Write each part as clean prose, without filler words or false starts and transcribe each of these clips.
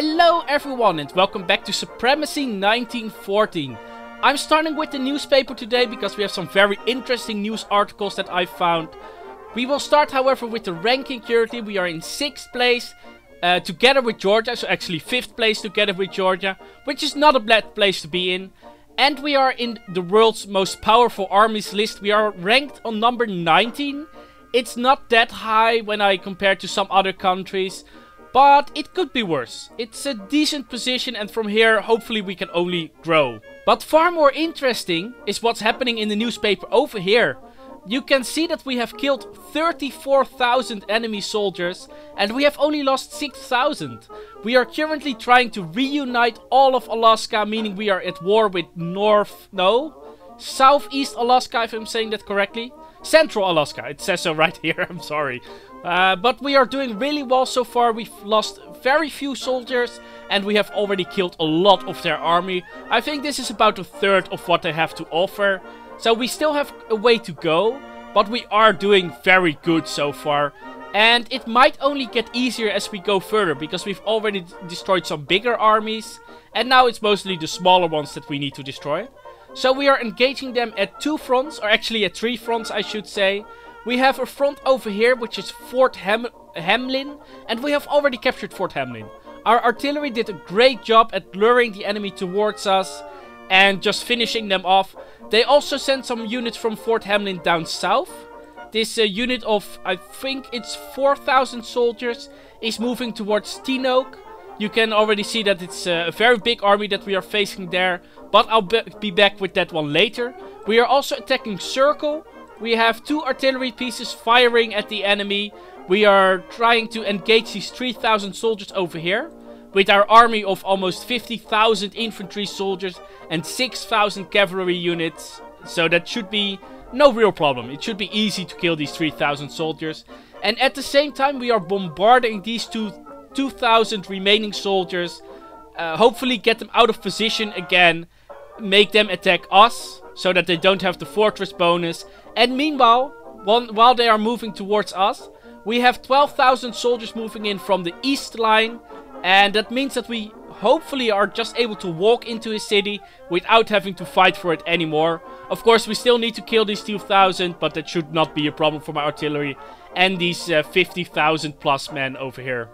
Hello everyone and welcome back to Supremacy 1914. I'm starting with the newspaper today because we have some very interesting news articles that I found. We will start however with the ranking currently. We are in 6th place together with Georgia, so actually 5th place together with Georgia, which is not a bad place to be in. And we are in the world's most powerful armies list. We are ranked on number 19. It's not that high when I compare to some other countries, but it could be worse. It's a decent position and from here hopefully we can only grow. But far more interesting is what's happening in the newspaper over here. You can see that we have killed 34,000 enemy soldiers and we have only lost 6,000. We are currently trying to reunite all of Alaska, meaning we are at war with Southeast Alaska, if I'm saying that correctly. Central Alaska, it says so right here, I'm sorry. But we are doing really well so far. We've lost very few soldiers and we have already killed a lot of their army. I think this is about a third of what they have to offer. So we still have a way to go, but we are doing very good so far. And it might only get easier as we go further, because we've already destroyed some bigger armies. And now it's mostly the smaller ones that we need to destroy. So we are engaging them at 2 fronts, or actually at 3 fronts I should say. We have a front over here, which is Fort Hamlin, and we have already captured Fort Hamlin. Our artillery did a great job at luring the enemy towards us and just finishing them off. They also sent some units from Fort Hamlin down south. This unit of, I think it's 4,000 soldiers, is moving towards Tinoak. You can already see that it's a very big army that we are facing there, but I'll be back with that one later. We are also attacking Circle. We have 2 artillery pieces firing at the enemy. We are trying to engage these 3,000 soldiers over here, with our army of almost 50,000 infantry soldiers and 6,000 cavalry units. So that should be no real problem. It should be easy to kill these 3,000 soldiers. And at the same time we are bombarding these 2,000 remaining soldiers. Hopefully get them out of position again. Make them attack us, so that they don't have the fortress bonus. And meanwhile, while they are moving towards us, we have 12,000 soldiers moving in from the east line. And that means that we hopefully are just able to walk into a city without having to fight for it anymore. Of course, we still need to kill these 2,000, but that should not be a problem for my artillery and these 50,000 plus men over here.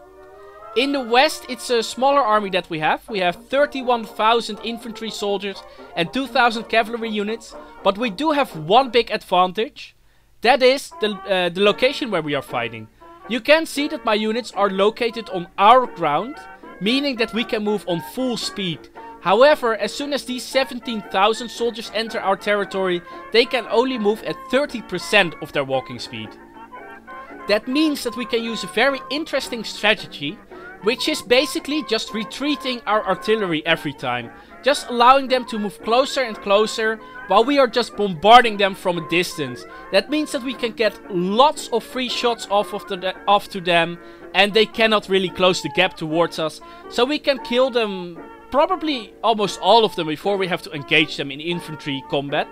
In the west, it's a smaller army that we have. We have 31,000 infantry soldiers and 2,000 cavalry units. But we do have one big advantage. That is the location where we are fighting. You can see that my units are located on our ground, meaning that we can move on full speed. However, as soon as these 17,000 soldiers enter our territory, they can only move at 30% of their walking speed. That means that we can use a very interesting strategy, which is basically just retreating our artillery every time. Just allowing them to move closer and closer while we are just bombarding them from a distance. That means that we can get lots of free shots off to them and they cannot really close the gap towards us. So we can kill them, probably almost all of them, before we have to engage them in infantry combat.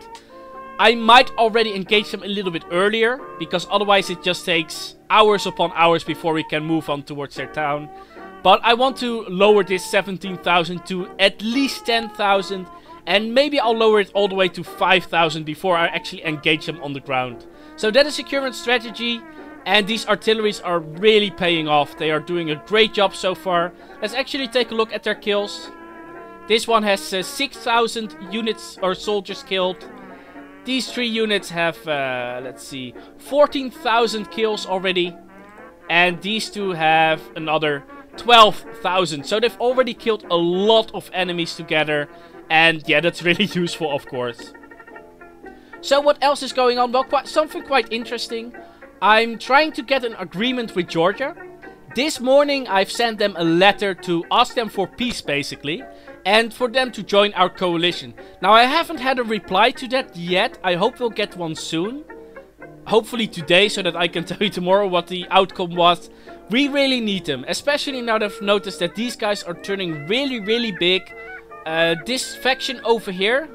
I might already engage them a little bit earlier, because otherwise it just takes hours upon hours before we can move on towards their town. But I want to lower this 17,000 to at least 10,000. And maybe I'll lower it all the way to 5,000 before I actually engage them on the ground. So that is the current strategy. And these artilleries are really paying off. They are doing a great job so far. Let's actually take a look at their kills. This one has 6,000 units or soldiers killed. These 3 units have, let's see, 14,000 kills already. And these 2 have another 12,000. So they've already killed a lot of enemies together. And yeah, that's really useful, of course. So what else is going on? Well, something quite interesting. I'm trying to get an agreement with Georgia. This morning I've sent them a letter to ask them for peace, basically. And for them to join our coalition. Now, I haven't had a reply to that yet. I hope we'll get one soon. Hopefully today, so that I can tell you tomorrow what the outcome was. We really need them. Especially now that I've noticed that these guys are turning really, really big. This faction over here,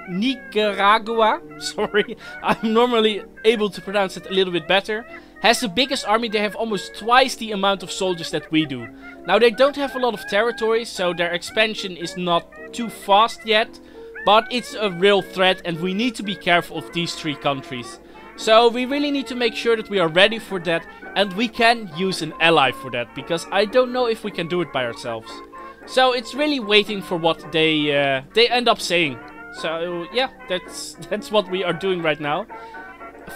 Nicaragua, sorry, I'm normally able to pronounce it a little bit better. has the biggest army. They have almost twice the amount of soldiers that we do. Now, they don't have a lot of territory, so their expansion is not too fast yet. But it's a real threat, and we need to be careful of these 3 countries. So we really need to make sure that we are ready for that, and we can use an ally for that, because I don't know if we can do it by ourselves. So it's really waiting for what they end up saying. So yeah, that's what we are doing right now.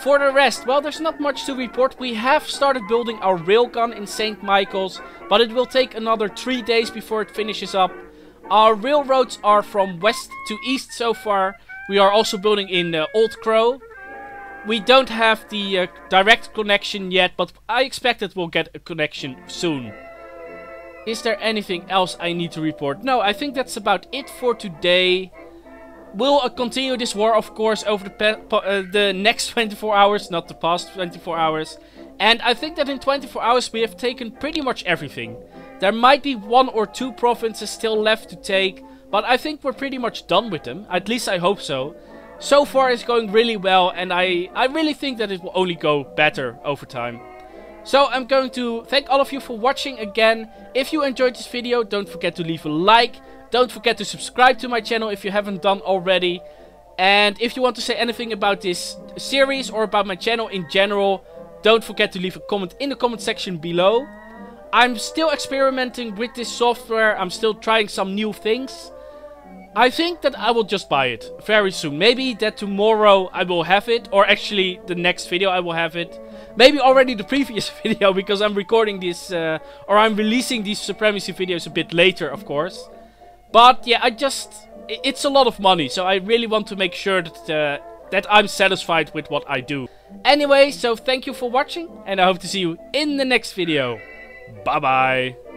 For the rest, well, there's not much to report. We have started building our railgun in St. Michael's, but it will take another 3 days before it finishes up. Our railroads are from west to east so far. We are also building in Old Crow. We don't have the direct connection yet, but I expect that we'll get a connection soon. Is there anything else I need to report? No, I think that's about it for today. We'll continue this war, of course, over the next 24 hours, not the past 24 hours. And I think that in 24 hours we have taken pretty much everything. There might be 1 or 2 provinces still left to take, but I think we're pretty much done with them. At least I hope so. So far it's going really well, and I really think that it will only go better over time. So I'm going to thank all of you for watching again. If you enjoyed this video, don't forget to leave a like. Don't forget to subscribe to my channel if you haven't done already. And if you want to say anything about this series or about my channel in general, don't forget to leave a comment in the comment section below. I'm still experimenting with this software. I'm still trying some new things. I think that I will just buy it very soon. Maybe that tomorrow I will have it. Or actually the next video I will have it. Maybe already the previous video, because I'm recording this or I'm releasing these Supremacy videos a bit later, of course. But yeah, it's a lot of money. So I really want to make sure that I'm satisfied with what I do. Anyway, so thank you for watching. And I hope to see you in the next video. Bye bye.